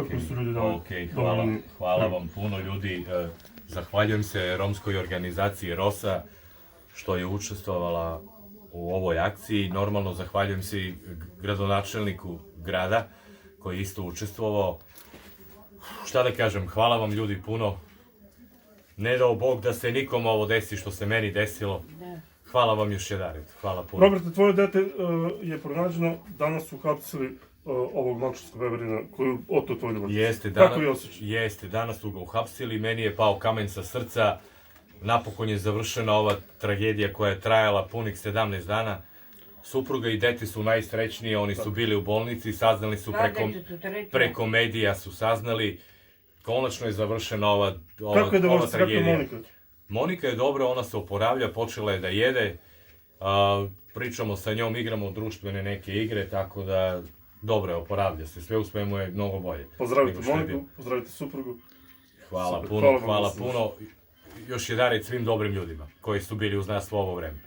kako su ljudi dali. Ok, hvala vam puno ljudi. Zahvaljujem se romskoj organizaciji ROSA što je učestvovala u ovoj akciji. Normalno zahvaljujem se i gradonačelniku grada koji je isto učestvovao. Šta da kažem, hvala vam ljudi puno. Ne dao Bog da se nikom ovo desi što se meni desilo. Hvala vam još jedarit. Hvala puno. Roberte, tvoje dete je pronađeno, danas su uhapsili ovog momčarskog veverina koju oto tvoj ljubav. Kako je osjećaj? Jeste, danas su ga uhapsili, meni je pao kamen sa srca. Napokon je završena ova tragedija koja je trajala punih 17 dana. Supruga i dete su najsrećniji, oni su bili u bolnici, saznali su preko medija su saznali. Konačno je završena ova tragedija. Kako je devojčica, kako je Monika? Monika je dobra, ona se oporavlja, počela je da jede. Pričamo sa njom, igramo društvene neke igre, tako da dobro je, oporavlja se. Sve u svemu je mnogo bolje. Pozdravite Moniku, pozdravite suprugu. Hvala puno. Još jedarit svim dobrim ljudima koji su bili uz nas svo ovo vreme.